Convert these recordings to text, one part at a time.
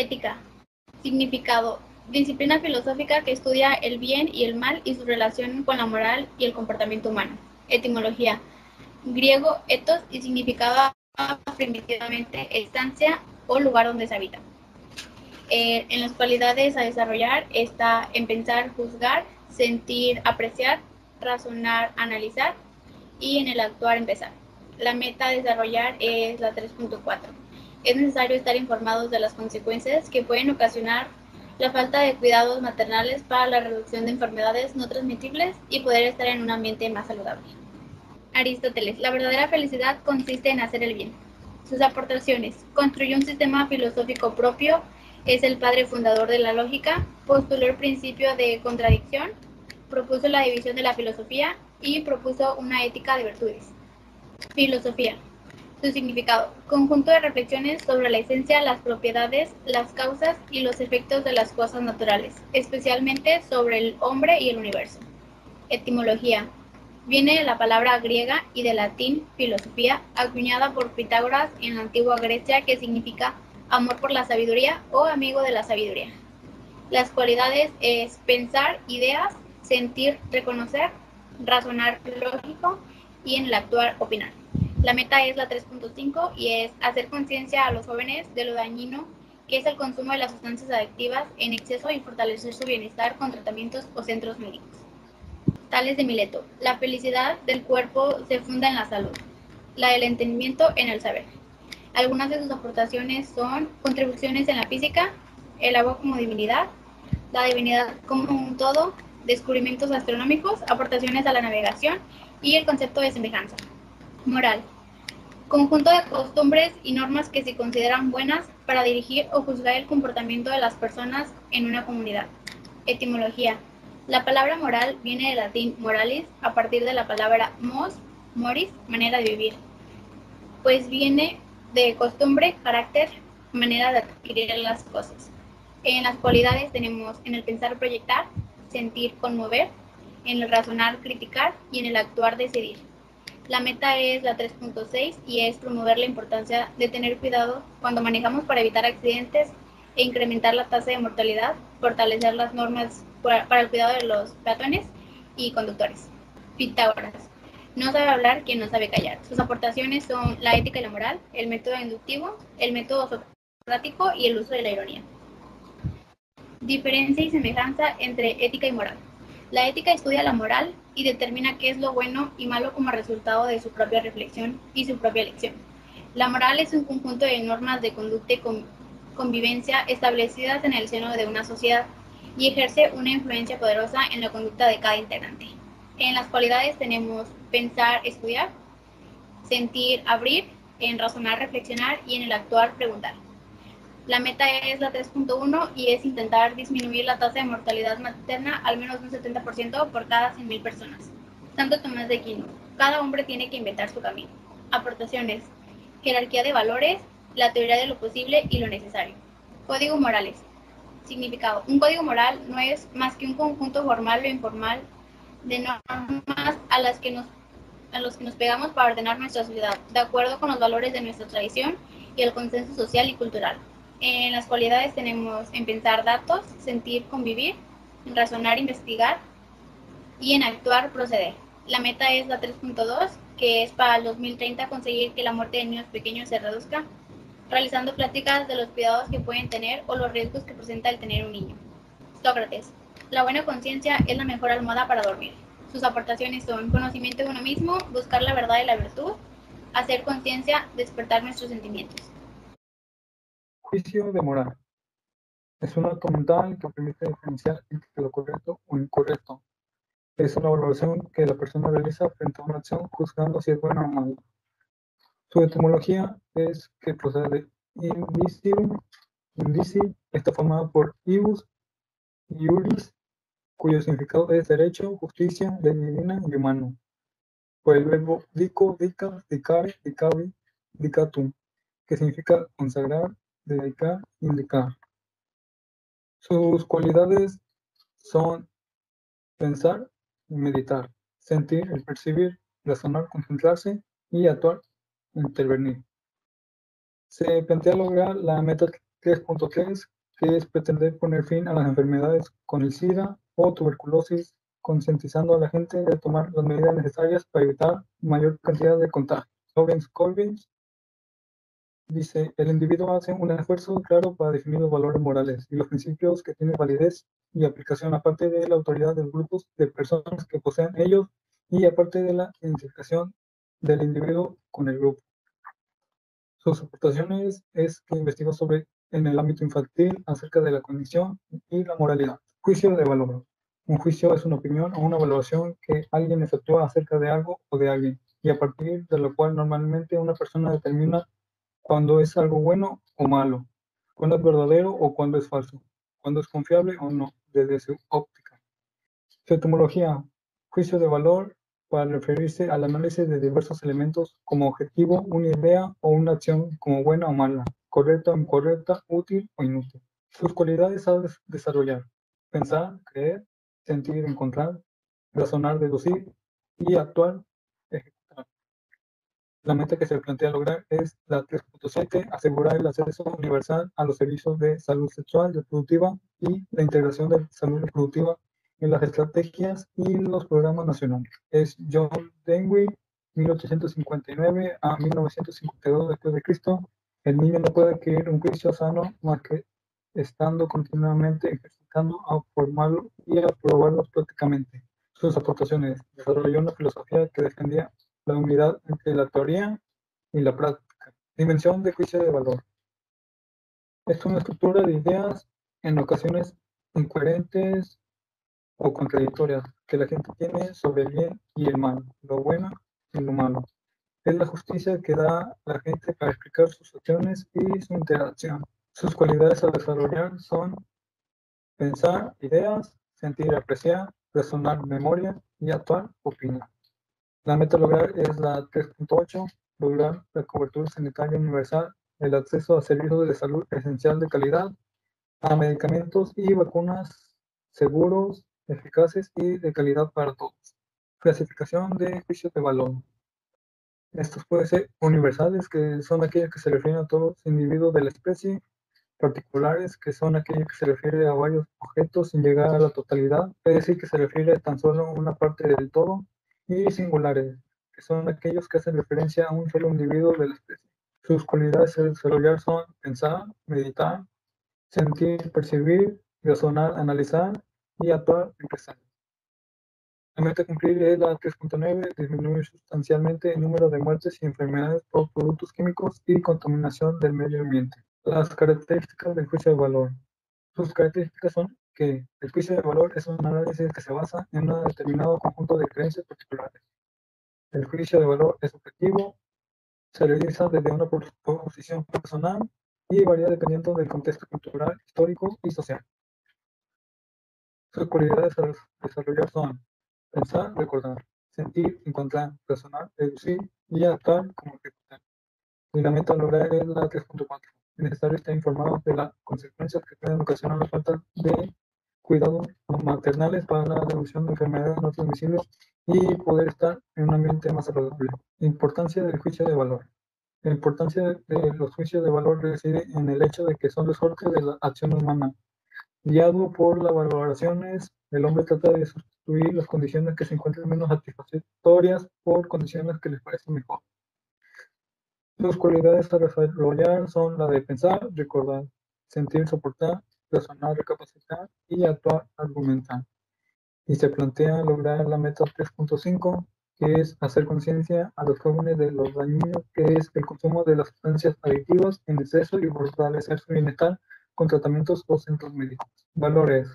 Ética. Significado. Disciplina filosófica que estudia el bien y el mal y su relación con la moral y el comportamiento humano. Etimología. Griego ethos y significaba primitivamente estancia o lugar donde se habita. En las cualidades a desarrollar está en pensar, juzgar, sentir, apreciar, razonar, analizar y en el actuar, empezar. La meta a desarrollar es la 3.4. Es necesario estar informados de las consecuencias que pueden ocasionar la falta de cuidados maternales para la reducción de enfermedades no transmisibles y poder estar en un ambiente más saludable. Aristóteles. La verdadera felicidad consiste en hacer el bien. Sus aportaciones. Construyó un sistema filosófico propio, es el padre fundador de la lógica, postuló el principio de contradicción, propuso la división de la filosofía y propuso una ética de virtudes. Filosofía. Su significado. Conjunto de reflexiones sobre la esencia, las propiedades, las causas y los efectos de las cosas naturales, especialmente sobre el hombre y el universo. Etimología. Viene de la palabra griega y del latín filosofía, acuñada por Pitágoras en la antigua Grecia, que significa amor por la sabiduría o amigo de la sabiduría. Las cualidades es pensar ideas, sentir, reconocer, razonar lógico y en el actuar opinar. La meta es la 3.5 y es hacer conciencia a los jóvenes de lo dañino que es el consumo de las sustancias adictivas en exceso y fortalecer su bienestar con tratamientos o centros médicos. Tales de Mileto. La felicidad del cuerpo se funda en la salud, la del entendimiento en el saber. Algunas de sus aportaciones son contribuciones en la física, el agua como divinidad, la divinidad como un todo, descubrimientos astronómicos, aportaciones a la navegación y el concepto de semejanza. Moral. Conjunto de costumbres y normas que se consideran buenas para dirigir o juzgar el comportamiento de las personas en una comunidad. Etimología. La palabra moral viene del latín moralis a partir de la palabra mos, moris, manera de vivir, pues viene de costumbre, carácter, manera de adquirir las cosas. En las cualidades tenemos en el pensar, proyectar, sentir, conmover, en el razonar, criticar y en el actuar, decidir. La meta es la 3.6 y es promover la importancia de tener cuidado cuando manejamos para evitar accidentes e incrementar la tasa de mortalidad, fortalecer las normas para el cuidado de los peatones y conductores. Pitágoras. No sabe hablar quien no sabe callar. Sus aportaciones son la ética y la moral, el método inductivo, el método socrático y el uso de la ironía. Diferencia y semejanza entre ética y moral. La ética estudia la moral y determina qué es lo bueno y malo como resultado de su propia reflexión y su propia elección. La moral es un conjunto de normas de conducta y convivencia establecidas en el seno de una sociedad y ejerce una influencia poderosa en la conducta de cada integrante. En las cualidades tenemos pensar, estudiar, sentir, abrir, en razonar, reflexionar y en el actuar, preguntar. La meta es la 3.1 y es intentar disminuir la tasa de mortalidad materna al menos un 70% por cada 100.000 personas. Santo Tomás de Aquino. Cada hombre tiene que inventar su camino. Aportaciones. Jerarquía de valores, la teoría de lo posible y lo necesario. Código morales. Significado. Un código moral no es más que un conjunto formal o informal de normas a los que nos pegamos para ordenar nuestra sociedad, de acuerdo con los valores de nuestra tradición y el consenso social y cultural. En las cualidades tenemos en pensar datos, sentir, convivir, en razonar, investigar y en actuar, proceder. La meta es la 3.2, que es para el 2030 conseguir que la muerte de niños pequeños se reduzca, realizando pláticas de los cuidados que pueden tener o los riesgos que presenta el tener un niño. Sócrates. La buena conciencia es la mejor almohada para dormir. Sus aportaciones son conocimiento de uno mismo, buscar la verdad y la virtud, hacer conciencia, despertar nuestros sentimientos. Juicio de moral. Es un acto mental que permite diferenciar entre lo correcto o incorrecto. Es una valoración que la persona realiza frente a una acción juzgando si es buena o mala. Su etimología es que procede de indicium. Indici está formada por ibus y iuris, cuyo significado es derecho, justicia, ley divina y humano. Por el verbo dico, dica, dicare, dicavi, dicatum, que significa consagrar, dedicar, indicar. Sus cualidades son pensar y meditar, sentir, el percibir, razonar, concentrarse y actuar, intervenir. Se plantea lograr la meta 3.3, que es pretender poner fin a las enfermedades con el SIDA o tuberculosis, concientizando a la gente de tomar las medidas necesarias para evitar mayor cantidad de contagios. Lawrence Collins dice, el individuo hace un esfuerzo claro para definir los valores morales y los principios que tienen validez y aplicación, aparte de la autoridad de los grupos de personas que posean ellos y aparte de la identificación del individuo con el grupo. Sus aportaciones es que investigó sobre en el ámbito infantil acerca de la cognición y la moralidad. Juicio de valor. Un juicio es una opinión o una valoración que alguien efectúa acerca de algo o de alguien, y a partir de lo cual normalmente una persona determina cuando es algo bueno o malo, cuando es verdadero o cuando es falso, cuando es confiable o no, desde su óptica. Su etimología. Juicio de valor para referirse al análisis de diversos elementos como objetivo, una idea o una acción como buena o mala, correcta o incorrecta, útil o inútil. Sus cualidades a desarrollar. Pensar, creer, sentir, encontrar, razonar, deducir y actuar, ejecutar. La meta que se plantea lograr es la 3.7, asegurar el acceso universal a los servicios de salud sexual reproductiva y la integración de salud reproductiva en las estrategias y los programas nacionales. Es John Dewey, 1859 a 1952 después de Cristo. El niño no puede adquirir un juicio sano más que estando continuamente ejercitando a formarlo y a probarlo prácticamente. Sus aportaciones. Desarrolló una filosofía que defendía la unidad entre la teoría y la práctica. Dimensión de juicio de valor. Es una estructura de ideas en ocasiones incoherentes o contradictorias que la gente tiene sobre el bien y el mal, lo bueno y lo malo. Es la justicia que da la gente para explicar sus acciones y su interacción. Sus cualidades a desarrollar son pensar ideas, sentir, apreciar, razonar, memoria y actuar, opinar. La meta a lograr es la 3.8, lograr la cobertura sanitaria universal, el acceso a servicios de salud esencial de calidad, a medicamentos y vacunas seguros, eficaces y de calidad para todos. Clasificación de juicios de valor. Estos pueden ser universales, que son aquellos que se refieren a todos los individuos de la especie, particulares, que son aquellos que se refieren a varios objetos sin llegar a la totalidad, es decir, que se refiere tan solo a una parte del todo, y singulares, que son aquellos que hacen referencia a un solo individuo de la especie. Sus cualidades a desarrollar son pensar, meditar, sentir, percibir, razonar, analizar y actuar en presente. La meta a cumplir es la 3.9, disminuir sustancialmente el número de muertes y enfermedades por productos químicos y contaminación del medio ambiente. Las características del juicio de valor. Sus características son que el juicio de valor es un análisis que se basa en un determinado conjunto de creencias particulares. El juicio de valor es objetivo, se realiza desde una posición personal y varía dependiendo del contexto cultural, histórico y social. Sus cualidades a desarrollar son pensar, recordar, sentir, encontrar, razonar, deducir y actuar como ejecutar. Y la meta a lograr es la 3.4. Es necesario estar informado de las consecuencias que pueden ocasionar la falta de cuidados maternales para la reducción de enfermedades no transmisibles y poder estar en un ambiente más saludable. Importancia del juicio de valor. La importancia de los juicios de valor reside en el hecho de que son resortes de la acción humana. Guiado por las valoraciones, el hombre trata de sustituir las condiciones que se encuentran menos satisfactorias por condiciones que les parecen mejor. Sus cualidades a desarrollar son la de pensar, recordar, sentir, soportar, razonar, recapacitar y actuar, argumentar. Y se plantea lograr la meta 3.5, que es hacer conciencia a los jóvenes de lo dañino que es el consumo de las sustancias adictivas en exceso y fortalecer su bienestar con tratamientos o centros médicos. Valores.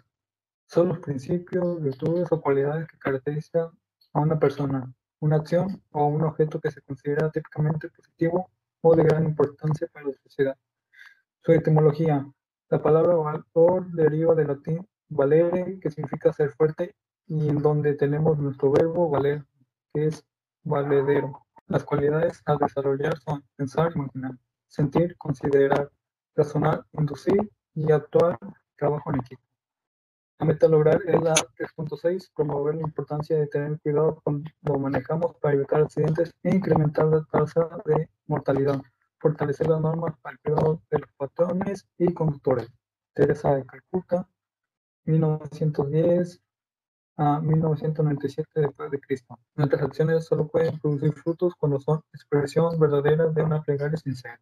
Son los principios, virtudes o cualidades que caracterizan a una persona, una acción o un objeto que se considera típicamente positivo o de gran importancia para la sociedad. Su etimología. La palabra valor deriva del latín valere, que significa ser fuerte, y en donde tenemos nuestro verbo valer, que es valedero. Las cualidades a desarrollar son pensar, imaginar, sentir, considerar, razonar, inducir y actuar, trabajo en equipo. La meta a lograr es la 3.6, promover la importancia de tener cuidado cuando lo manejamos para evitar accidentes e incrementar la tasa de mortalidad, fortalecer las normas para el cuidado de los patrones y conductores. Teresa de Calcuta, 1910 a 1997 después de Cristo. Nuestras acciones solo pueden producir frutos cuando son expresión verdadera de una plegaria sincera.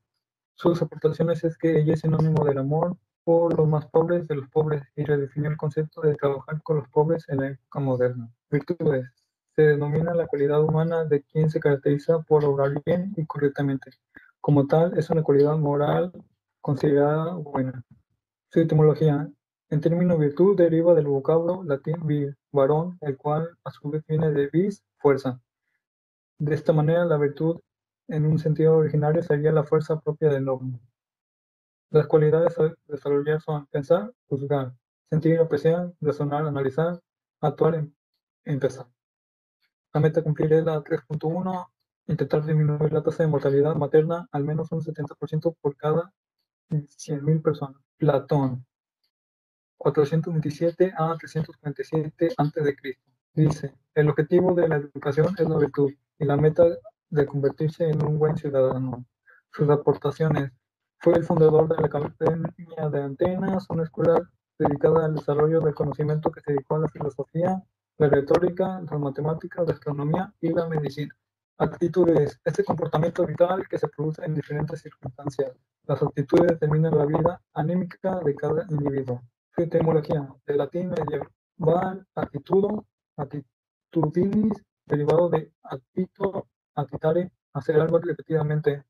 Sus aportaciones es que ella es sinónimo del amor por los más pobres de los pobres y redefinió el concepto de trabajar con los pobres en la época moderna. Virtudes. Se denomina la cualidad humana de quien se caracteriza por obrar bien y correctamente. Como tal, es una cualidad moral considerada buena. Su etimología. En término virtud deriva del vocablo latín vir, varón, el cual a su vez viene de vis, fuerza. De esta manera, la virtud en un sentido originario sería la fuerza propia del hombre. Las cualidades a desarrollar son pensar, juzgar, sentir, apreciar, razonar, analizar, actuar, empezar. La meta a cumplir es la 3.1, intentar disminuir la tasa de mortalidad materna al menos un 70% por cada 100.000 personas. Platón, 427 a 347 a.C. Dice, el objetivo de la educación es la virtud y la meta de convertirse en un buen ciudadano. Sus aportaciones. Fue el fundador de la Academia de Atenas, una escuela dedicada al desarrollo del conocimiento que se dedicó a la filosofía, la retórica, las matemáticas, la astronomía y la medicina. Actitudes. Este comportamiento vital que se produce en diferentes circunstancias. Las actitudes determinan la vida anímica de cada individuo. Su etimología, del latín medieval attitudo, attitudinis, derivado de attito, attitare, hacer algo repetidamente,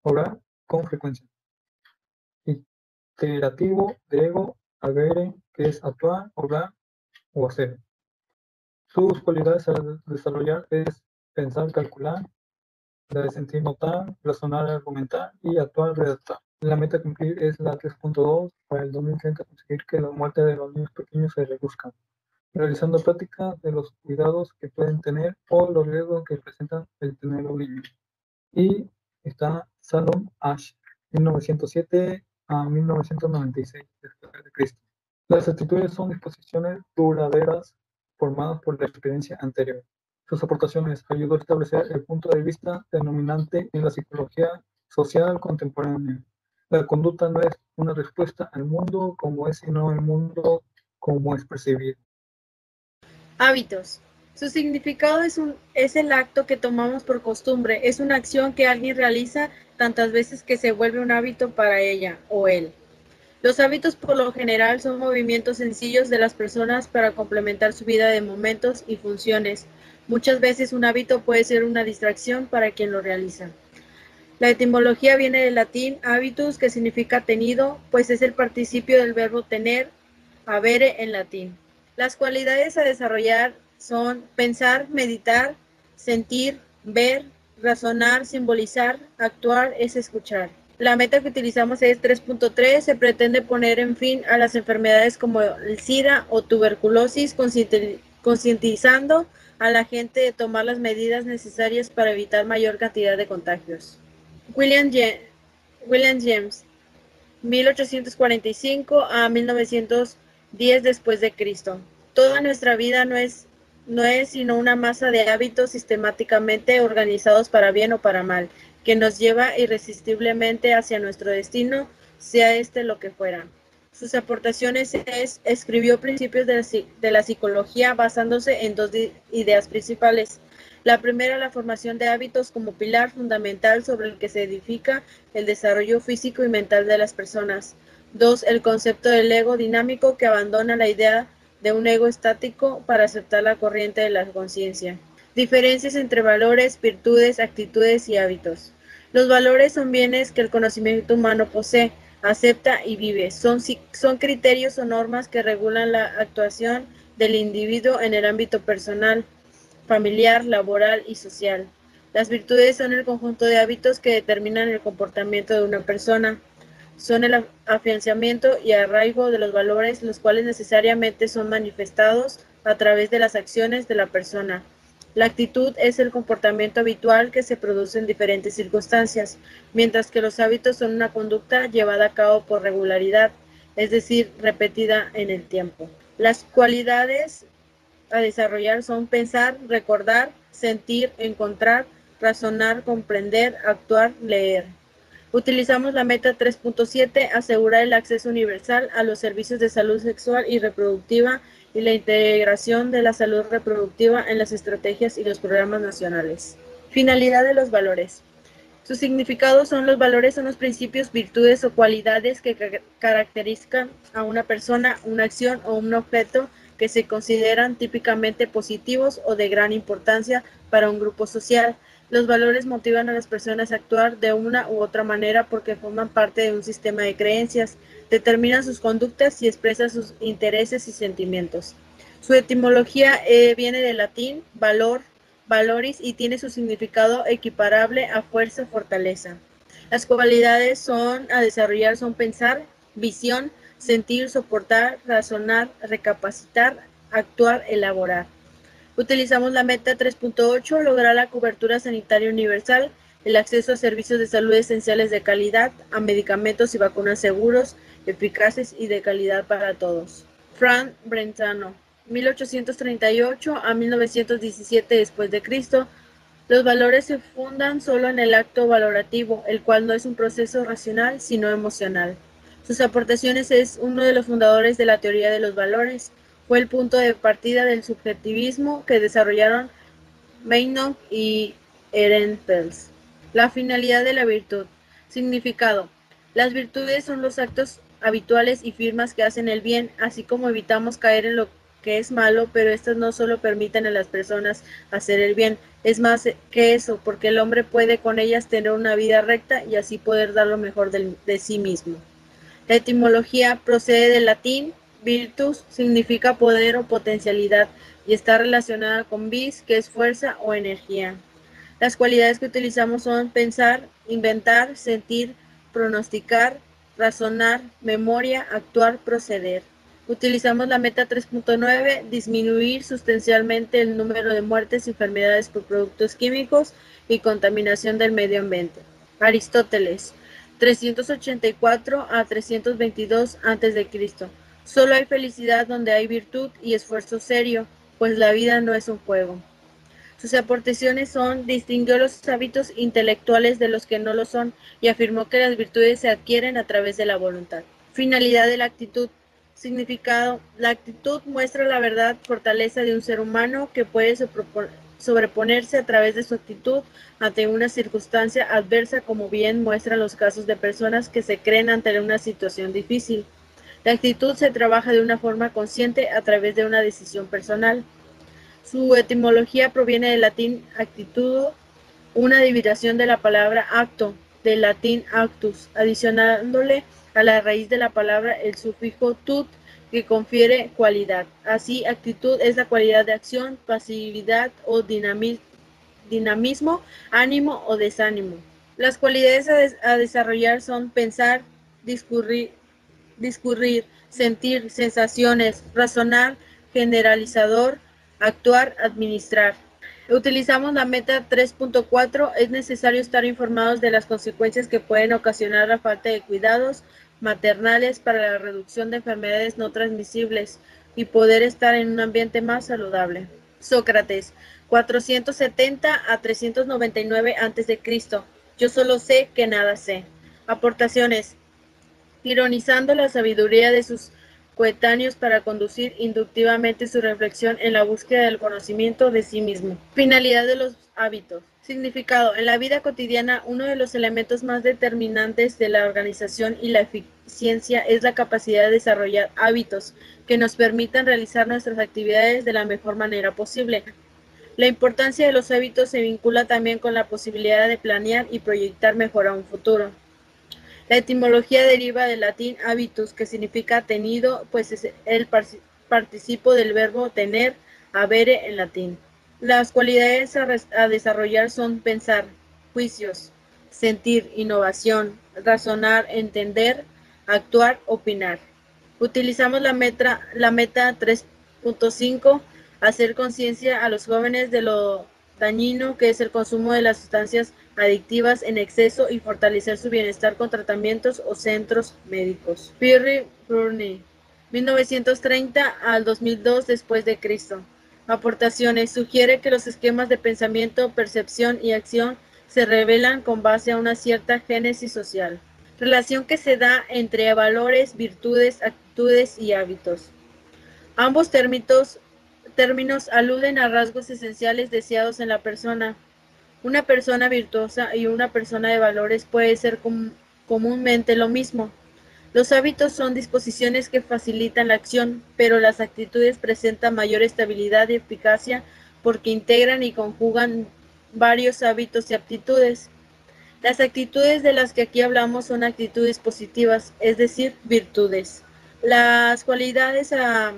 obrar con frecuencia. Iterativo, griego, agere, que es actuar, obrar o hacer. Sus cualidades a desarrollar es pensar, calcular, la de sentir, notar, razonar, argumentar y actuar, redactar. La meta a cumplir es la 3.2 para el 2030 conseguir que la muerte de los niños pequeños se reduzca, realizando prácticas de los cuidados que pueden tener o los riesgos que presentan el tener un niño. Y está Salom Ash, 1907 a 1996 después de Cristo. Las actitudes son disposiciones duraderas formadas por la experiencia anterior. Sus aportaciones ayudó a establecer el punto de vista denominante en la psicología social contemporánea. La conducta no es una respuesta al mundo como es, sino el mundo como es percibido. Hábitos. Su significado es el acto que tomamos por costumbre, es una acción que alguien realiza tantas veces que se vuelve un hábito para ella o él. Los hábitos por lo general son movimientos sencillos de las personas para complementar su vida de momentos y funciones. Muchas veces un hábito puede ser una distracción para quien lo realiza. La etimología viene del latín habitus, que significa tenido, pues es el participio del verbo tener, habere en latín. Las cualidades a desarrollar son pensar, meditar, sentir, ver, razonar, simbolizar, actuar, es escuchar. La meta que utilizamos es 3.3, se pretende poner en fin a las enfermedades como el SIDA o tuberculosis, concientizando a la gente de tomar las medidas necesarias para evitar mayor cantidad de contagios. William James, 1845 a 1910 después de Cristo. Toda nuestra vida no es sino una masa de hábitos sistemáticamente organizados para bien o para mal, que nos lleva irresistiblemente hacia nuestro destino, sea este lo que fuera. Sus aportaciones escribió principios de la psicología basándose en dos ideas principales. La primera, la formación de hábitos como pilar fundamental sobre el que se edifica el desarrollo físico y mental de las personas. 2. El concepto del ego dinámico, que abandona la idea de un ego estático para aceptar la corriente de la conciencia. Diferencias entre valores, virtudes, actitudes y hábitos. Los valores son bienes que el conocimiento humano posee, acepta y vive. Son criterios o normas que regulan la actuación del individuo en el ámbito personal, familiar, laboral y social. Las virtudes son el conjunto de hábitos que determinan el comportamiento de una persona. Son el afianzamiento y arraigo de los valores, los cuales necesariamente son manifestados a través de las acciones de la persona. La actitud es el comportamiento habitual que se produce en diferentes circunstancias, mientras que los hábitos son una conducta llevada a cabo por regularidad, es decir, repetida en el tiempo. Las cualidades a desarrollar son pensar, recordar, sentir, encontrar, razonar, comprender, actuar, leer. Utilizamos la meta 3.7, asegurar el acceso universal a los servicios de salud sexual y reproductiva y la integración de la salud reproductiva en las estrategias y los programas nacionales. Finalidad de los valores. Su significado son los valores, son los principios, virtudes o cualidades que caracterizan a una persona, una acción o un objeto que se consideran típicamente positivos o de gran importancia para un grupo social. Los valores motivan a las personas a actuar de una u otra manera porque forman parte de un sistema de creencias, determinan sus conductas y expresan sus intereses y sentimientos. Su etimología viene del latín valor, valoris, y tiene su significado equiparable a fuerza, fortaleza. Las cualidades a desarrollar son pensar, visión, sentir, soportar, razonar, recapacitar, actuar, elaborar. Utilizamos la meta 3.8, lograr la cobertura sanitaria universal, el acceso a servicios de salud esenciales de calidad, a medicamentos y vacunas seguros, eficaces y de calidad para todos. Frank Brentano, 1838 a 1917 después de Cristo. Los valores se fundan solo en el acto valorativo, el cual no es un proceso racional, sino emocional. Sus aportaciones es uno de los fundadores de la teoría de los valores. Fue el punto de partida del subjetivismo que desarrollaron Meinong y Ehrenfels. La finalidad de la virtud. Significado. Las virtudes son los actos habituales y firmes que hacen el bien, así como evitamos caer en lo que es malo, pero estas no solo permiten a las personas hacer el bien, es más que eso, porque el hombre puede con ellas tener una vida recta y así poder dar lo mejor de sí mismo. La etimología procede del latín. Virtus significa poder o potencialidad y está relacionada con vis, que es fuerza o energía. Las cualidades que utilizamos son pensar, inventar, sentir, pronosticar, razonar, memoria, actuar, proceder. Utilizamos la meta 3.9, disminuir sustancialmente el número de muertes y enfermedades por productos químicos y contaminación del medio ambiente. Aristóteles, 384 a 322 a.C. Solo hay felicidad donde hay virtud y esfuerzo serio, pues la vida no es un juego. Sus aportaciones son: distinguió los hábitos intelectuales de los que no lo son y afirmó que las virtudes se adquieren a través de la voluntad. Finalidad de la actitud. Significado: la actitud muestra la verdad, fortaleza de un ser humano que puede sobreponerse a través de su actitud ante una circunstancia adversa, como bien muestran los casos de personas que se creen ante una situación difícil. La actitud se trabaja de una forma consciente a través de una decisión personal. Su etimología proviene del latín actitudo, una derivación de la palabra acto, del latín actus, adicionándole a la raíz de la palabra el sufijo tut, que confiere cualidad. Así, actitud es la cualidad de acción, pasividad o dinamismo, ánimo o desánimo. Las cualidades a desarrollar son pensar, discurrir, sentir, sensaciones, razonar, generalizador, actuar, administrar. Utilizamos la meta 3.4, es necesario estar informados de las consecuencias que pueden ocasionar la falta de cuidados maternales para la reducción de enfermedades no transmisibles y poder estar en un ambiente más saludable. Sócrates, 470 a 399 a.C. Yo solo sé que nada sé. Aportaciones: ironizando la sabiduría de sus coetáneos para conducir inductivamente su reflexión en la búsqueda del conocimiento de sí mismo. Finalidad de los hábitos. Significado: en la vida cotidiana, uno de los elementos más determinantes de la organización y la eficiencia es la capacidad de desarrollar hábitos que nos permitan realizar nuestras actividades de la mejor manera posible. La importancia de los hábitos se vincula también con la posibilidad de planear y proyectar mejor a un futuro. La etimología deriva del latín habitus, que significa tenido, pues es el participo del verbo tener, habere en latín. Las cualidades a desarrollar son pensar, juicios, sentir, innovación, razonar, entender, actuar, opinar. Utilizamos la meta 3.5, hacer conciencia a los jóvenes de lo dañino que es el consumo de las sustancias adictivas en exceso y fortalecer su bienestar con tratamientos o centros médicos. Pierre Bourdieu, 1930 al 2002 después de Cristo. Aportaciones: sugiere que los esquemas de pensamiento, percepción y acción se revelan con base a una cierta génesis social, relación que se da entre valores, virtudes, actitudes y hábitos. Ambos términos aluden a rasgos esenciales deseados en la persona. Una persona virtuosa y una persona de valores puede ser comúnmente lo mismo. Los hábitos son disposiciones que facilitan la acción, pero las actitudes presentan mayor estabilidad y eficacia porque integran y conjugan varios hábitos y aptitudes. Las actitudes de las que aquí hablamos son actitudes positivas, es decir, virtudes. Las cualidades a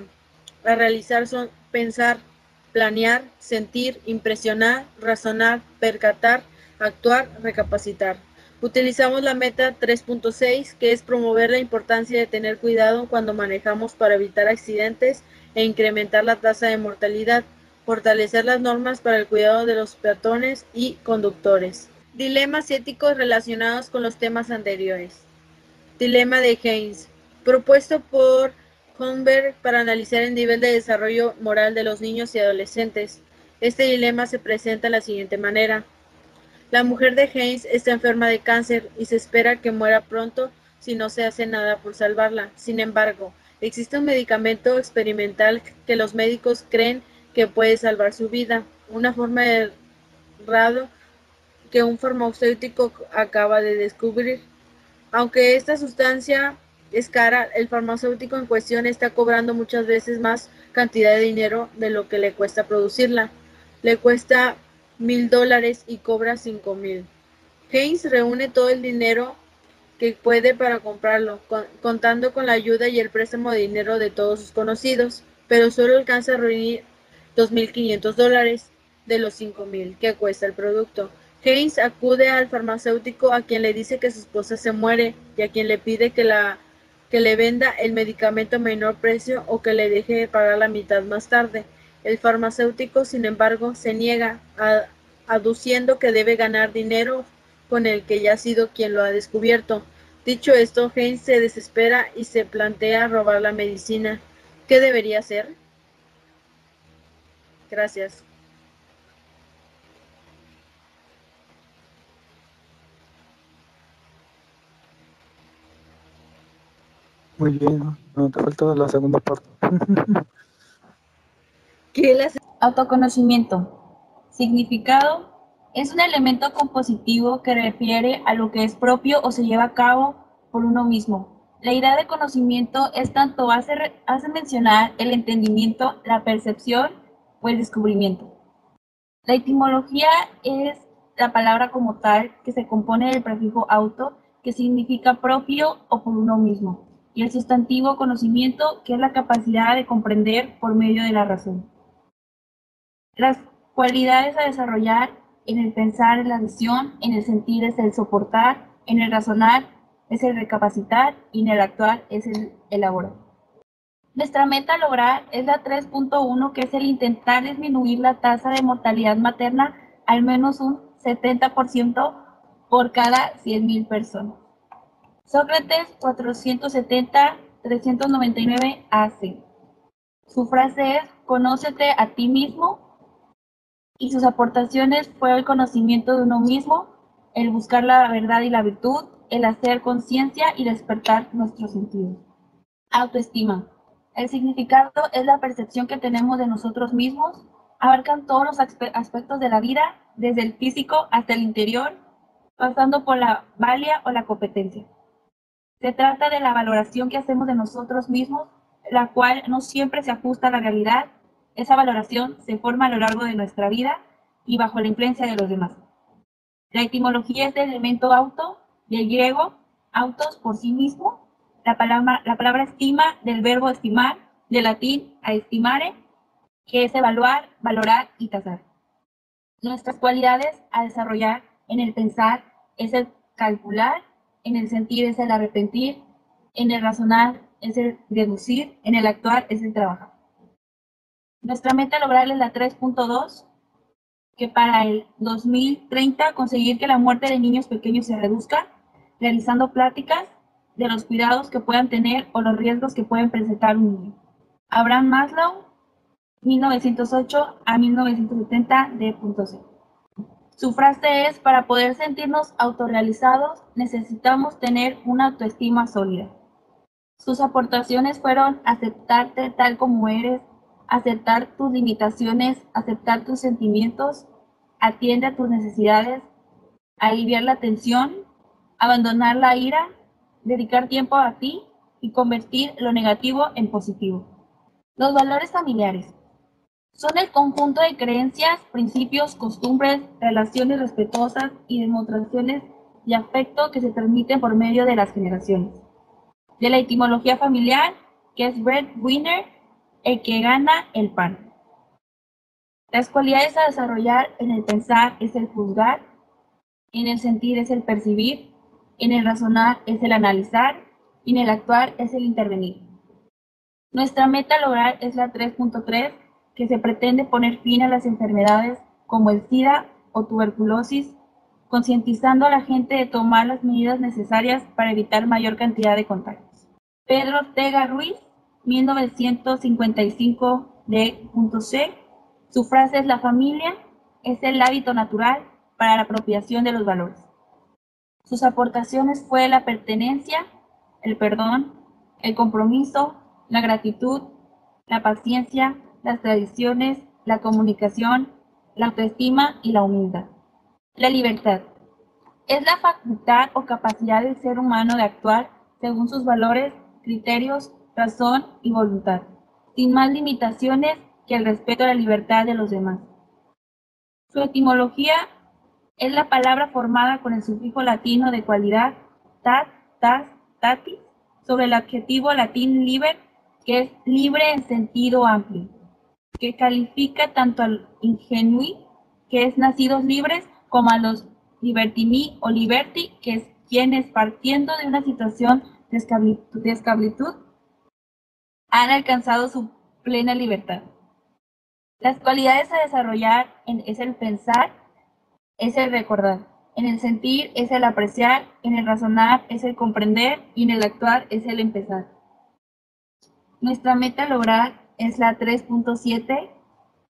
realizar son pensar, planear, sentir, impresionar, razonar, percatar, actuar, recapacitar. Utilizamos la meta 3.6, que es promover la importancia de tener cuidado cuando manejamos para evitar accidentes e incrementar la tasa de mortalidad, fortalecer las normas para el cuidado de los peatones y conductores. Dilemas éticos relacionados con los temas anteriores. Dilema de Haynes, propuesto por Holmberg para analizar el nivel de desarrollo moral de los niños y adolescentes. Este dilema se presenta de la siguiente manera. La mujer de Haynes está enferma de cáncer y se espera que muera pronto si no se hace nada por salvarla. Sin embargo, existe un medicamento experimental que los médicos creen que puede salvar su vida, una forma de errado que un farmacéutico acaba de descubrir. Aunque esta sustancia es cara, el farmacéutico en cuestión está cobrando muchas veces más cantidad de dinero de lo que le cuesta producirla. Le cuesta $1,000 y cobra 5,000. Haynes reúne todo el dinero que puede para comprarlo, contando con la ayuda y el préstamo de dinero de todos sus conocidos, pero solo alcanza a reunir $2,500 de los 5,000 que cuesta el producto. Haynes acude al farmacéutico, a quien le dice que su esposa se muere y a quien le pide que le venda el medicamento a menor precio o que le deje de pagar la mitad más tarde. El farmacéutico, sin embargo, se niega, aduciendo que debe ganar dinero con el que ya ha sido quien lo ha descubierto. Dicho esto, Haynes se desespera y se plantea robar la medicina. ¿Qué debería hacer? Gracias. Muy bien, no te falta la segunda parte. ¿Qué las Autoconocimiento. Significado. Es un elemento compositivo que refiere a lo que es propio o se lleva a cabo por uno mismo. La idea de conocimiento es tanto hace mencionar el entendimiento, la percepción o el descubrimiento. La etimología es la palabra como tal, que se compone del prefijo auto, que significa propio o por uno mismo, y el sustantivo conocimiento, que es la capacidad de comprender por medio de la razón. Las cualidades a desarrollar: en el pensar es la visión, en el sentir es el soportar, en el razonar es el recapacitar y en el actuar es el elaborar. Nuestra meta a lograr es la 3.1, que es el intentar disminuir la tasa de mortalidad materna al menos un 70% por cada 100,000 personas. Sócrates 470-399 AC. Su frase es: conócete a ti mismo, y sus aportaciones fue el conocimiento de uno mismo, el buscar la verdad y la virtud, el hacer conciencia y despertar nuestros sentidos. Autoestima. El significado es la percepción que tenemos de nosotros mismos. Abarcan todos los aspectos de la vida, desde el físico hasta el interior, pasando por la valía o la competencia. Se trata de la valoración que hacemos de nosotros mismos, la cual no siempre se ajusta a la realidad. Esa valoración se forma a lo largo de nuestra vida y bajo la influencia de los demás. La etimología es del elemento auto, del griego, autos, por sí mismo. La palabra estima, del verbo estimar, del latín a estimare, que es evaluar, valorar y tasar. Nuestras cualidades a desarrollar: en el pensar es el calcular, en el sentir es el arrepentir, en el razonar es el deducir, en el actuar es el trabajar. Nuestra meta a lograr es la 3.2, que para el 2030 conseguir que la muerte de niños pequeños se reduzca, realizando pláticas de los cuidados que puedan tener o los riesgos que pueden presentar un niño. Abraham Maslow, 1908 a 1970, D.C. Su frase es: para poder sentirnos autorrealizados, necesitamos tener una autoestima sólida. Sus aportaciones fueron aceptarte tal como eres, aceptar tus limitaciones, aceptar tus sentimientos, atiende a tus necesidades, aliviar la tensión, abandonar la ira, dedicar tiempo a ti y convertir lo negativo en positivo. Los valores familiares son el conjunto de creencias, principios, costumbres, relaciones respetuosas y demostraciones de afecto que se transmiten por medio de las generaciones. De la etimología familiar, que es breadwinner, el que gana el pan. Las cualidades a desarrollar en el pensar es el juzgar, en el sentir es el percibir, en el razonar es el analizar y en el actuar es el intervenir. Nuestra meta a lograr es la 3.3, que se pretende poner fin a las enfermedades como el SIDA o tuberculosis, concientizando a la gente de tomar las medidas necesarias para evitar mayor cantidad de contagios. Pedro Ortega Ruiz, 1955 D.C. Su frase es: la familia es el hábito natural para la apropiación de los valores. Sus aportaciones fue la pertenencia, el perdón, el compromiso, la gratitud, la paciencia, las tradiciones, la comunicación, la autoestima y la humildad. La libertad es la facultad o capacidad del ser humano de actuar según sus valores, criterios, razón y voluntad, sin más limitaciones que el respeto a la libertad de los demás. Su etimología es la palabra formada con el sufijo latino de cualidad tat, tas, tatis, sobre el adjetivo latín liber, que es libre en sentido amplio, que califica tanto al ingenui, que es nacidos libres, como a los libertini o liberti, que es quienes partiendo de una situación de esclavitud han alcanzado su plena libertad. Las cualidades a desarrollar es el pensar, es el recordar, en el sentir es el apreciar, en el razonar es el comprender y en el actuar es el empezar. Nuestra meta a lograr es la 3.7,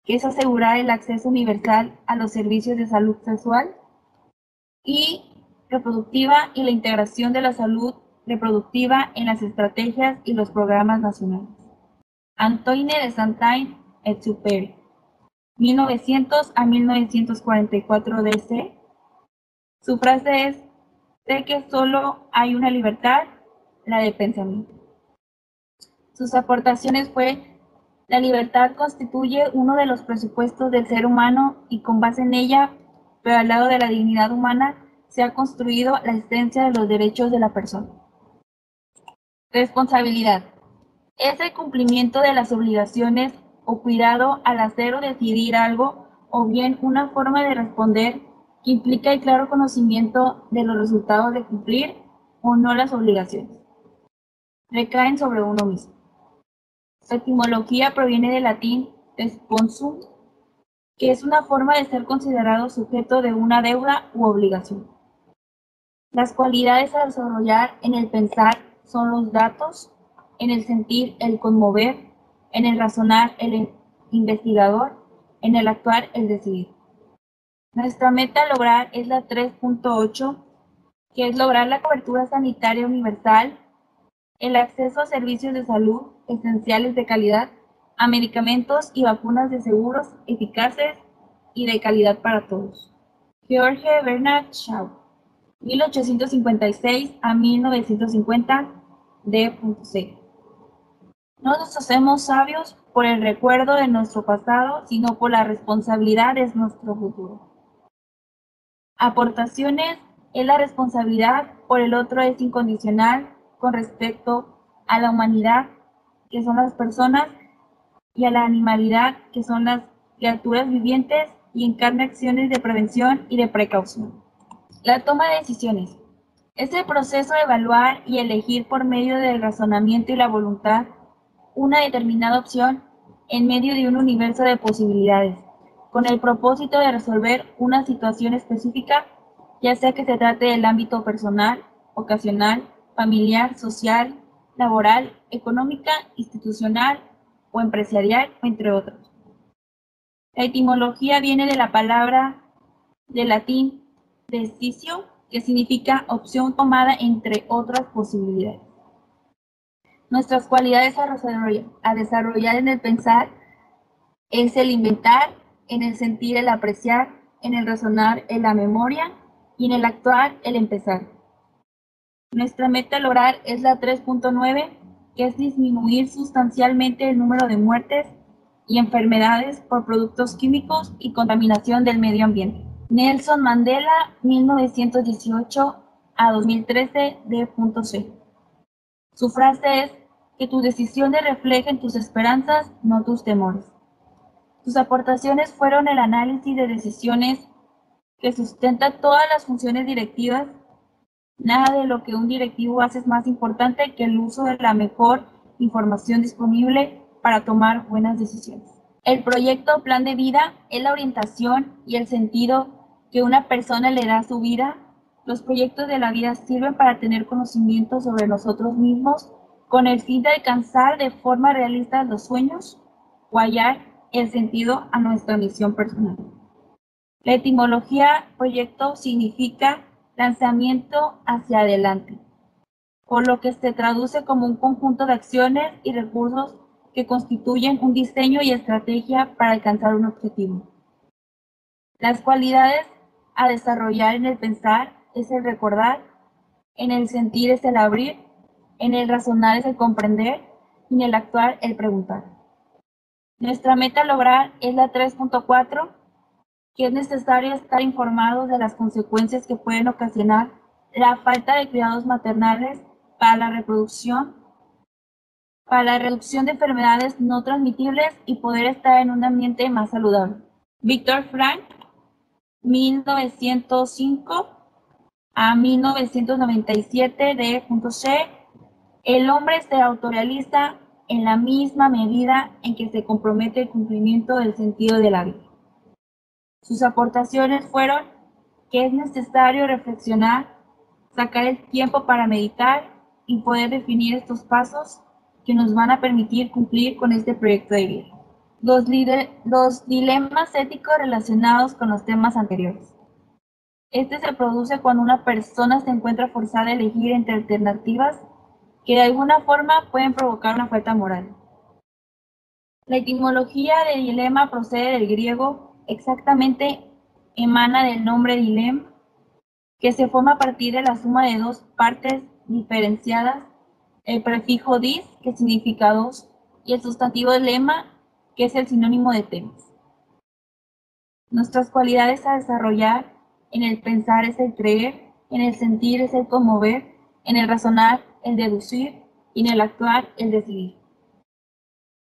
que es asegurar el acceso universal a los servicios de salud sexual y reproductiva y la integración de la salud reproductiva en las estrategias y los programas nacionales. Antoine de Saint-Exupéry, 1900 a 1944 D.C. Su frase es: sé que solo hay una libertad, la de pensamiento. Sus aportaciones fue: la libertad constituye uno de los presupuestos del ser humano y con base en ella, pero al lado de la dignidad humana, se ha construido la esencia de los derechos de la persona. Responsabilidad es el cumplimiento de las obligaciones o cuidado al hacer o decidir algo, o bien una forma de responder que implica el claro conocimiento de los resultados de cumplir o no las obligaciones. Recaen sobre uno mismo. Su etimología proviene del latín responsum, que es una forma de ser considerado sujeto de una deuda u obligación. Las cualidades a desarrollar en el pensar son los datos, en el sentir el conmover, en el razonar el investigador, en el actuar el decidir. Nuestra meta a lograr es la 3.8, que es lograr la cobertura sanitaria universal, el acceso a servicios de salud esenciales de calidad, a medicamentos y vacunas de seguros, eficaces y de calidad para todos. George Bernard Shaw, 1856 a 1950 D.C. No nos hacemos sabios por el recuerdo de nuestro pasado, sino por la responsabilidad de nuestro futuro. Aportaciones es la responsabilidad por el otro es incondicional con respecto a la humanidad, que son las personas, y a la animalidad, que son las criaturas vivientes, y encarna acciones de prevención y de precaución. La toma de decisiones es el proceso de evaluar y elegir por medio del razonamiento y la voluntad una determinada opción en medio de un universo de posibilidades, con el propósito de resolver una situación específica, ya sea que se trate del ámbito personal, ocasional, familiar, social, laboral, económica, institucional o empresarial, entre otros. La etimología viene de la palabra del latín decisio, que significa opción tomada entre otras posibilidades. Nuestras cualidades a desarrollar en el pensar es el inventar, en el sentir el apreciar, en el razonar el la memoria y en el actuar el empezar. Nuestra meta a lograr es la 3.9, que es disminuir sustancialmente el número de muertes y enfermedades por productos químicos y contaminación del medio ambiente. Nelson Mandela, 1918 a 2013, D.C. Su frase es que tus decisiones reflejen tus esperanzas, no tus temores. Sus aportaciones fueron el análisis de decisiones que sustenta todas las funciones directivas. Nada de lo que un directivo hace es más importante que el uso de la mejor información disponible para tomar buenas decisiones. El proyecto o plan de vida es la orientación y el sentido que una persona le da a su vida. Los proyectos de la vida sirven para tener conocimiento sobre nosotros mismos con el fin de alcanzar de forma realista los sueños o hallar el sentido a nuestra misión personal. La etimología proyecto significa lanzamiento hacia adelante, por lo que se traduce como un conjunto de acciones y recursos que constituyen un diseño y estrategia para alcanzar un objetivo. Las cualidades a desarrollar en el pensar es el recordar, en el sentir es el abrir, en el razonar es el comprender y en el actuar el preguntar. Nuestra meta a lograr es la 3.4, que es necesario estar informados de las consecuencias que pueden ocasionar la falta de cuidados maternales para la reducción de enfermedades no transmitibles y poder estar en un ambiente más saludable. Víctor Frank, 1905 a 1997, D.C. El hombre se autorrealiza en la misma medida en que se compromete el cumplimiento del sentido de la vida. Sus aportaciones fueron que es necesario reflexionar, sacar el tiempo para meditar y poder definir estos pasos que nos van a permitir cumplir con este proyecto de vida. Los dilemas éticos relacionados con los temas anteriores. Este se produce cuando una persona se encuentra forzada a elegir entre alternativas que de alguna forma pueden provocar una falta moral. La etimología de dilema procede del griego, exactamente emana del nombre dilem, que se forma a partir de la suma de dos partes diferenciadas, el prefijo dis, que significa dos, y el sustantivo lema, que es el sinónimo de temas. Nuestras cualidades a desarrollar en el pensar es el creer, en el sentir es el conmover, en el razonar el deducir y en el actuar el decidir.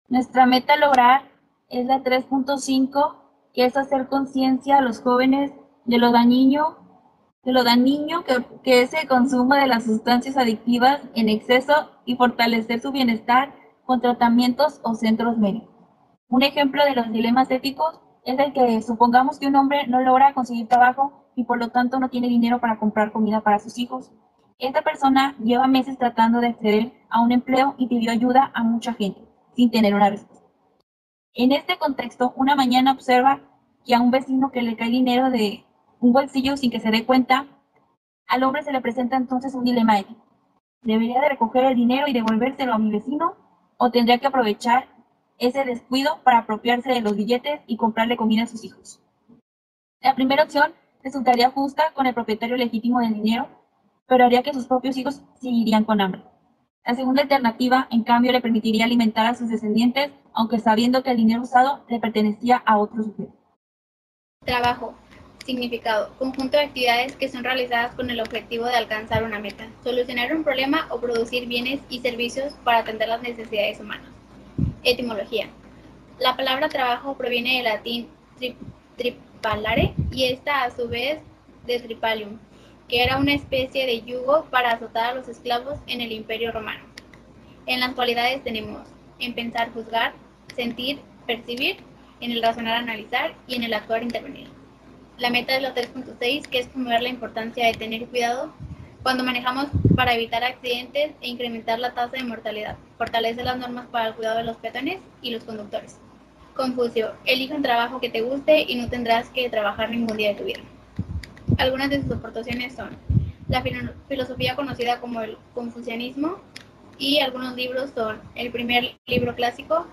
Nuestra meta a lograr es la 3.5, que es hacer conciencia a los jóvenes de lo dañino que es el consumo de las sustancias adictivas en exceso y fortalecer su bienestar con tratamientos o centros médicos. Un ejemplo de los dilemas éticos es el que supongamos que un hombre no logra conseguir trabajo y por lo tanto no tiene dinero para comprar comida para sus hijos. Esta persona lleva meses tratando de acceder a un empleo y pidió ayuda a mucha gente, sin tener una respuesta. En este contexto, una mañana observa que a un vecino que le cae dinero de un bolsillo sin que se dé cuenta, al hombre se le presenta entonces un dilema ético. ¿Debería de recoger el dinero y devolvérselo a mi vecino o tendría que aprovechar ese descuido para apropiarse de los billetes y comprarle comida a sus hijos? La primera opción resultaría justa con el propietario legítimo del dinero, pero haría que sus propios hijos seguirían con hambre. La segunda alternativa, en cambio, le permitiría alimentar a sus descendientes, aunque sabiendo que el dinero usado le pertenecía a otro sujeto. Trabajo. Significado. Conjunto de actividades que son realizadas con el objetivo de alcanzar una meta, solucionar un problema o producir bienes y servicios para atender las necesidades humanas. Etimología. La palabra trabajo proviene del latín tripalare y esta a su vez de tripalium, que era una especie de yugo para azotar a los esclavos en el Imperio Romano. En las cualidades tenemos en pensar, juzgar, sentir, percibir, en el razonar, analizar y en el actuar, intervenir. La meta es la 3.6, que es promover la importancia de tener cuidado cuando manejamos para evitar accidentes e incrementar la tasa de mortalidad. Fortalece las normas para el cuidado de los peatones y los conductores. Confucio. Elige un trabajo que te guste y no tendrás que trabajar ningún día de tu vida. Algunas de sus aportaciones son la filosofía conocida como el confucianismo, y algunos libros son el primer libro clásico,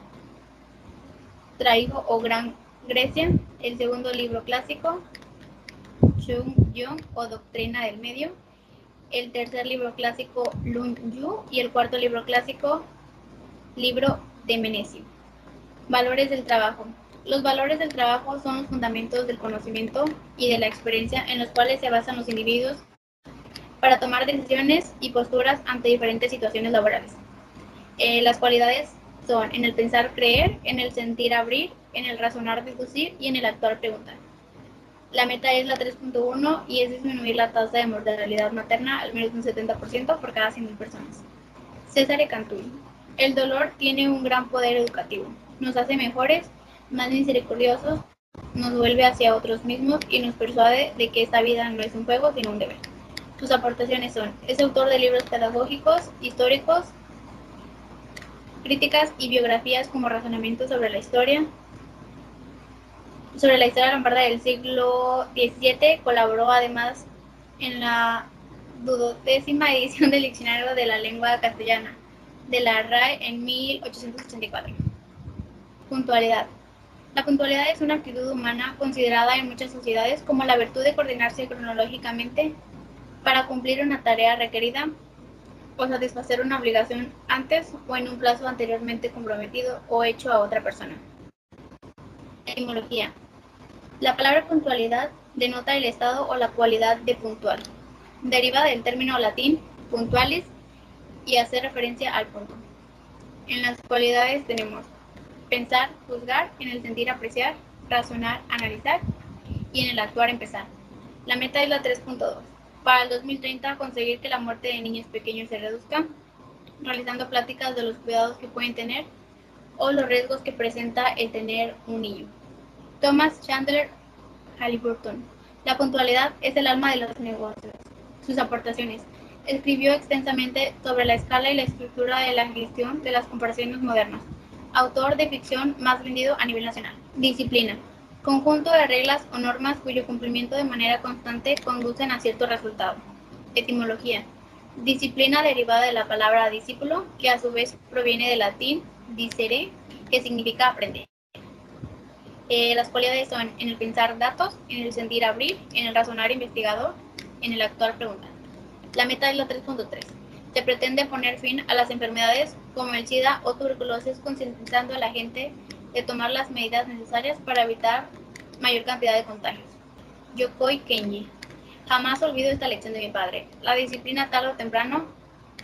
Traigo o Gran Grecia, el segundo libro clásico, Chung Yung o Doctrina del Medio, el tercer libro clásico, Lun Yu, y el cuarto libro clásico, Libro de Menezio. Valores del trabajo. Los valores del trabajo son los fundamentos del conocimiento y de la experiencia en los cuales se basan los individuos para tomar decisiones y posturas ante diferentes situaciones laborales. Las cualidades son en el pensar creer, en el sentir abrir, en el razonar deducir y en el actuar preguntar. La meta es la 3.1 y es disminuir la tasa de mortalidad materna al menos un 70% por cada 100.000 personas. César Cantú. El dolor tiene un gran poder educativo. Nos hace mejores, más misericordiosos, nos vuelve hacia otros mismos y nos persuade de que esta vida no es un juego sino un deber. Sus aportaciones son: es autor de libros pedagógicos, históricos, críticas y biografías como razonamientos sobre la historia lombarda del siglo XVII. Colaboró además en la 12ª edición del Diccionario de la Lengua Castellana de la RAE en 1884. Puntualidad. La puntualidad es una actitud humana considerada en muchas sociedades como la virtud de coordinarse cronológicamente para cumplir una tarea requerida o satisfacer una obligación antes o en un plazo anteriormente comprometido o hecho a otra persona. Etimología. La palabra puntualidad denota el estado o la cualidad de puntual. Deriva del término latín puntualis y hace referencia al punto. En las cualidades tenemos pensar, juzgar, en el sentir apreciar, razonar, analizar y en el actuar empezar. La meta es la 3.2. Para el 2030 conseguir que la muerte de niños pequeños se reduzca, realizando pláticas de los cuidados que pueden tener o los riesgos que presenta el tener un niño. Thomas Chandler Halliburton. La puntualidad es el alma de los negocios. Sus aportaciones. Escribió extensamente sobre la escala y la estructura de la gestión de las corporaciones modernas. Autor de ficción más vendido a nivel nacional. Disciplina. Conjunto de reglas o normas cuyo cumplimiento de manera constante conducen a cierto resultado. Etimología. Disciplina derivada de la palabra discípulo, que a su vez proviene del latín discere, que significa aprender. Las cualidades son en el pensar datos, en el sentir abrir, en el razonar investigador, en el actuar preguntar. La meta es la 3.3. Se pretende poner fin a las enfermedades como el SIDA o tuberculosis, concientizando a la gente de tomar las medidas necesarias para evitar mayor cantidad de contagios. Yokoi Kenji. Jamás olvido esta lección de mi padre. La disciplina tarde o temprano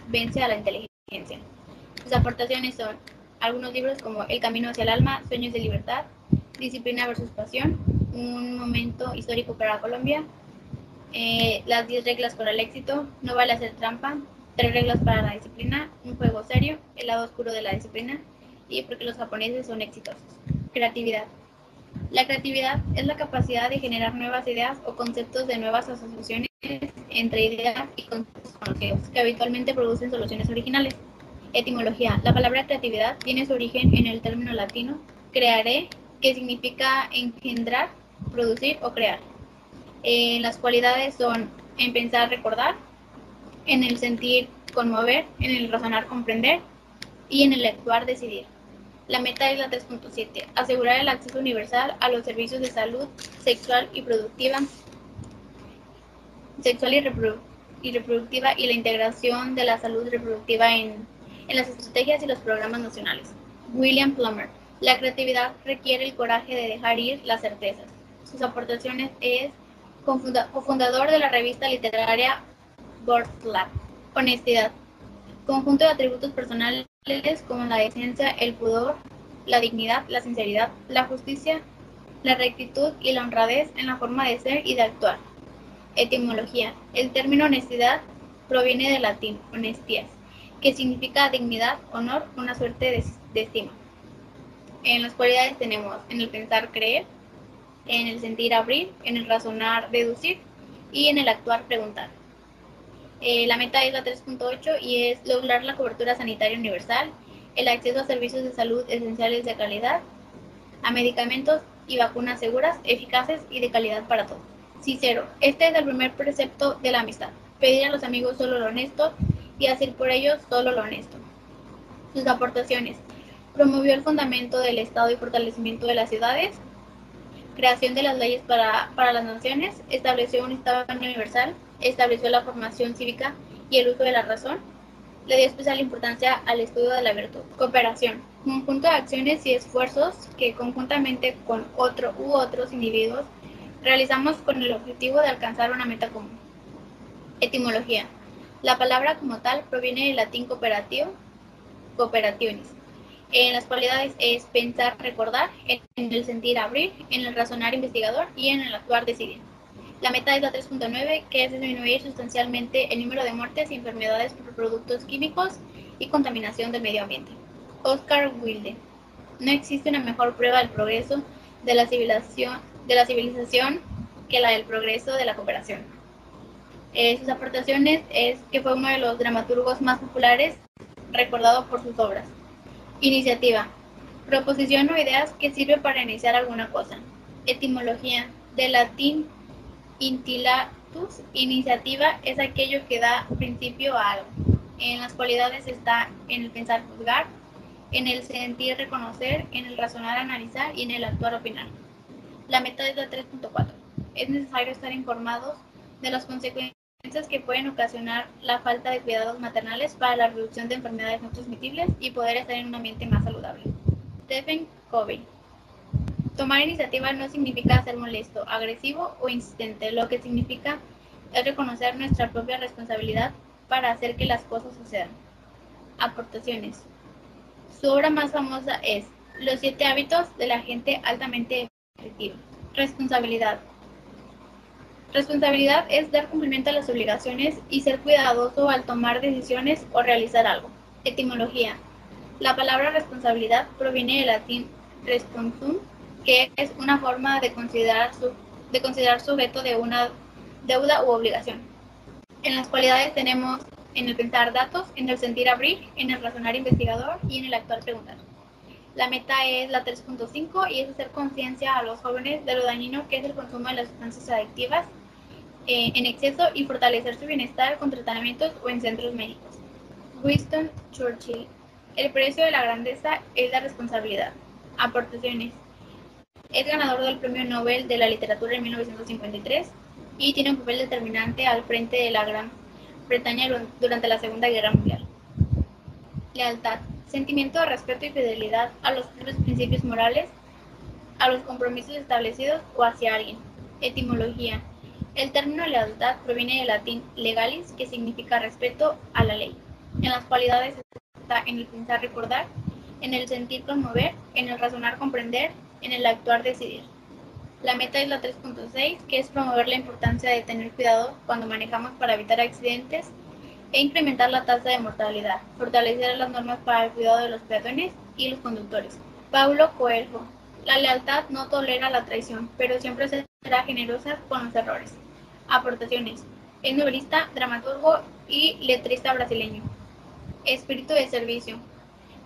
vence a la inteligencia. Sus aportaciones son algunos libros como El camino hacia el alma, Sueños de libertad, Disciplina versus pasión, Un momento histórico para Colombia, Las 10 reglas para el éxito, No vale hacer trampa, 3 reglas para la disciplina, Un juego serio, El lado oscuro de la disciplina y Por qué los japoneses son exitosos. Creatividad. La creatividad es la capacidad de generar nuevas ideas o conceptos de nuevas asociaciones entre ideas y conceptos conocidos, que habitualmente producen soluciones originales. Etimología. La palabra creatividad tiene su origen en el término latino creare, que significa engendrar, producir o crear. Las cualidades son en pensar recordar, en el sentir conmover, en el razonar comprender y en el actuar decidir. La meta es la 3.7. Asegurar el acceso universal a los servicios de salud sexual y reproductiva y la integración de la salud reproductiva en las estrategias y los programas nacionales. William Plummer. La creatividad requiere el coraje de dejar ir las certezas. Sus aportaciones es cofundador de la revista literaria Bird-Lab. Honestidad. Conjunto de atributos personales como la decencia, el pudor, la dignidad, la sinceridad, la justicia, la rectitud y la honradez en la forma de ser y de actuar. Etimología. El término honestidad proviene del latín honestias, que significa dignidad, honor, una suerte de estima. En las cualidades tenemos en el pensar creer, en el sentir abrir, en el razonar deducir y en el actuar preguntar. La meta es la 3.8 y es lograr la cobertura sanitaria universal, el acceso a servicios de salud esenciales de calidad, a medicamentos y vacunas seguras, eficaces y de calidad para todos. Cicero. Este es el primer precepto de la amistad. Pedir a los amigos solo lo honesto y hacer por ellos solo lo honesto. Sus aportaciones. Promovió el fundamento del Estado y fortalecimiento de las ciudades. Creación de las leyes para las naciones. Estableció un Estado universal. Estableció la formación cívica y el uso de la razón. Le dio especial importancia al estudio de la virtud. Cooperación. Conjunto de acciones y esfuerzos que conjuntamente con otro u otros individuos realizamos con el objetivo de alcanzar una meta común. Etimología. La palabra como tal proviene del latín cooperatio, cooperationis. En las cualidades es pensar, recordar, en el sentir, abrir, en el razonar, investigador y en el actuar, decidir. La meta es la 3.9, que es disminuir sustancialmente el número de muertes y enfermedades por productos químicos y contaminación del medio ambiente. Oscar Wilde. No existe una mejor prueba del progreso de la civilización que la del progreso de la cooperación. Sus aportaciones es que fue uno de los dramaturgos más populares, recordado por sus obras. Iniciativa. Proposición o ideas que sirve para iniciar alguna cosa. Etimología. Del latín intillatus, iniciativa es aquello que da principio a algo. En las cualidades está en el pensar, juzgar, en el sentir, reconocer, en el razonar, analizar y en el actuar, opinar. La meta es la 3.4. Es necesario estar informados de las consecuencias que pueden ocasionar la falta de cuidados maternales para la reducción de enfermedades no transmisibles y poder estar en un ambiente más saludable. Stephen Covey. Tomar iniciativa no significa ser molesto, agresivo o insistente. Lo que significa es reconocer nuestra propia responsabilidad para hacer que las cosas sucedan. Aportaciones. Su obra más famosa es Los 7 hábitos de la gente altamente efectiva. Responsabilidad. Responsabilidad es dar cumplimiento a las obligaciones y ser cuidadoso al tomar decisiones o realizar algo. Etimología. La palabra responsabilidad proviene del latín responsum, que es una forma de considerar sujeto de una deuda u obligación. En las cualidades tenemos en el pensar datos, en el sentir abrir, en el razonar investigador y en el actuar preguntar. La meta es la 3.5 y es hacer conciencia a los jóvenes de lo dañino que es el consumo de las sustancias adictivas en exceso y fortalecer su bienestar con tratamientos o en centros médicos. Winston Churchill. El precio de la grandeza es la responsabilidad. Aportaciones. Es ganador del Premio Nobel de la Literatura en 1953 y tiene un papel determinante al frente de la Gran Bretaña durante la Segunda Guerra Mundial. Lealtad. Sentimiento de respeto y fidelidad a los propios principios morales, a los compromisos establecidos o hacia alguien. Etimología. El término lealtad proviene del latín legalis, que significa respeto a la ley. En las cualidades está en el pensar, recordar, en el sentir, conmover, en el razonar, comprender, en el actuar, decidir. La meta es la 3.6, que es promover la importancia de tener cuidado cuando manejamos para evitar accidentes e incrementar la tasa de mortalidad, fortalecer las normas para el cuidado de los peatones y los conductores. Paulo Coelho. La lealtad no tolera la traición, pero siempre será generosa con los errores. Aportaciones. Es novelista, dramaturgo y letrista brasileño. Espíritu de servicio.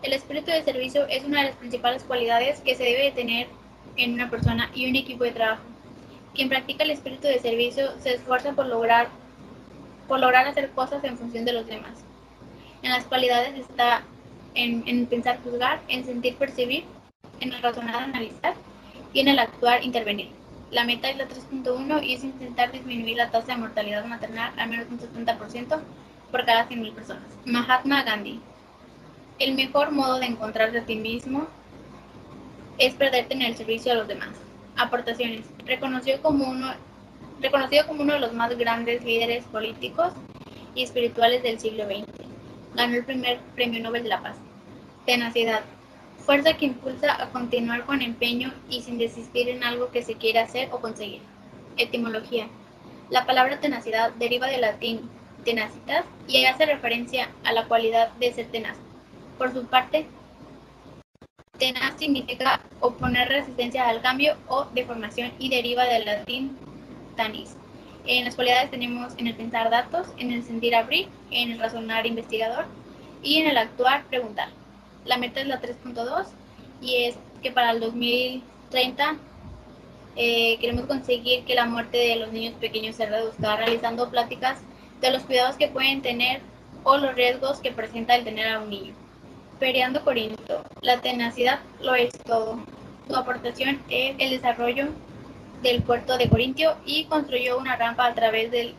El espíritu de servicio es una de las principales cualidades que se debe de tener en una persona y un equipo de trabajo. Quien practica el espíritu de servicio se esfuerza por lograr hacer cosas en función de los demás. En las cualidades está en pensar, juzgar, en sentir, percibir, en el razonar, analizar y en el actuar, intervenir. La meta es la 3.1 y es intentar disminuir la tasa de mortalidad maternal al menos un 70% por cada 100.000 personas. Mahatma Gandhi. El mejor modo de encontrarte a ti mismo es perderte en el servicio a los demás. Aportaciones. Reconocido como uno de los más grandes líderes políticos y espirituales del siglo XX. Ganó el primer Premio Nobel de la Paz. Tenacidad. Fuerza que impulsa a continuar con empeño y sin desistir en algo que se quiere hacer o conseguir. Etimología. La palabra tenacidad deriva del latín tenacitas y hace referencia a la cualidad de ser tenaz. Por su parte, tenaz significa oponer resistencia al cambio o deformación y deriva del latín tanis. En las cualidades tenemos en el pensar datos, en el sentir abrir, en el razonar investigador y en el actuar preguntar. La meta es la 3.2 y es que para el 2030 Queremos conseguir que la muerte de los niños pequeños se reduzca, realizando pláticas de los cuidados que pueden tener o los riesgos que presenta el tener a un niño. Periando Corinto, la tenacidad lo es todo. Su aportación es el desarrollo del puerto de Corintio y construyó una rampa a través del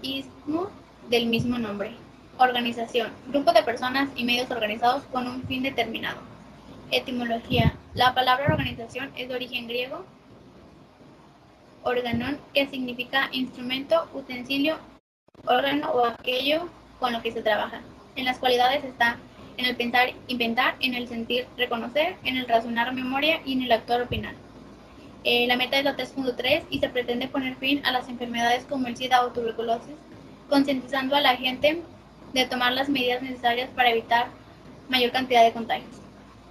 istmo del mismo nombre. Organización, grupo de personas y medios organizados con un fin determinado. Etimología, la palabra organización es de origen griego, organon, que significa instrumento, utensilio, órgano o aquello con lo que se trabaja. En las cualidades está en el pensar, inventar, en el sentir, reconocer, en el razonar, memoria y en el actuar, opinar. La meta es la 3.3 y se pretende poner fin a las enfermedades como el SIDA o tuberculosis, concientizando a la gente de tomar las medidas necesarias para evitar mayor cantidad de contagios.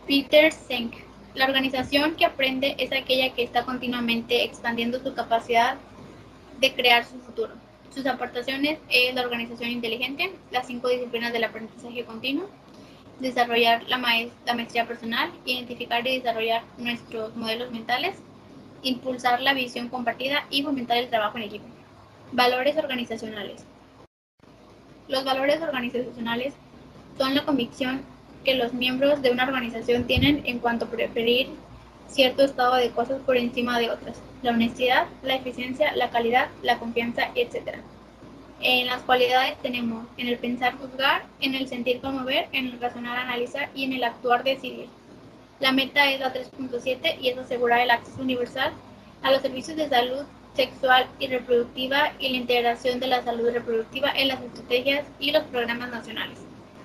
Peter Senk, la organización que aprende es aquella que está continuamente expandiendo su capacidad de crear su futuro. Sus aportaciones es la organización inteligente, las 5 disciplinas del aprendizaje continuo, desarrollar la maestría personal, identificar y desarrollar nuestros modelos mentales, impulsar la visión compartida y fomentar el trabajo en equipo. Valores organizacionales. Los valores organizacionales son la convicción que los miembros de una organización tienen en cuanto a preferir cierto estado de cosas por encima de otras, la honestidad, la eficiencia, la calidad, la confianza, etc. En las cualidades tenemos en el pensar juzgar, en el sentir conmover, en el razonar analizar y en el actuar decidir. La meta es la 3.7 y es asegurar el acceso universal a los servicios de salud sexual y reproductiva y la integración de la salud reproductiva en las estrategias y los programas nacionales.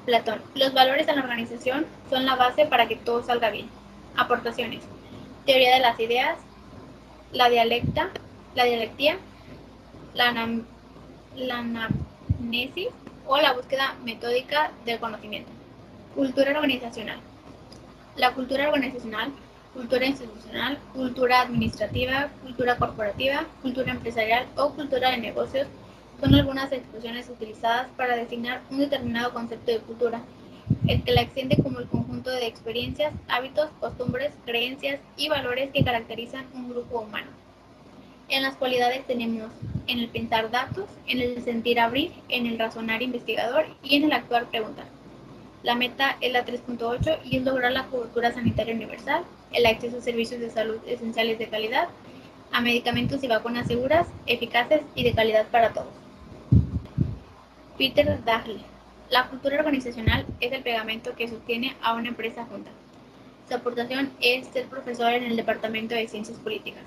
Platón. Los valores de la organización son la base para que todo salga bien. Aportaciones. Teoría de las ideas, la dialectía, la anamnesis o la búsqueda metódica del conocimiento. Cultura organizacional. La cultura organizacional, cultura institucional, cultura administrativa, cultura corporativa, cultura empresarial o cultura de negocios son algunas expresiones utilizadas para designar un determinado concepto de cultura, el que la extiende como el conjunto de experiencias, hábitos, costumbres, creencias y valores que caracterizan un grupo humano. En las cualidades tenemos en el pensar datos, en el sentir abrir, en el razonar investigador y en el actuar preguntar. La meta es la 3.8 y es lograr la cobertura sanitaria universal, el acceso a servicios de salud esenciales de calidad, a medicamentos y vacunas seguras, eficaces y de calidad para todos. Peter Dahle. La cultura organizacional es el pegamento que sostiene a una empresa junta. Su aportación es ser profesor en el Departamento de Ciencias Políticas.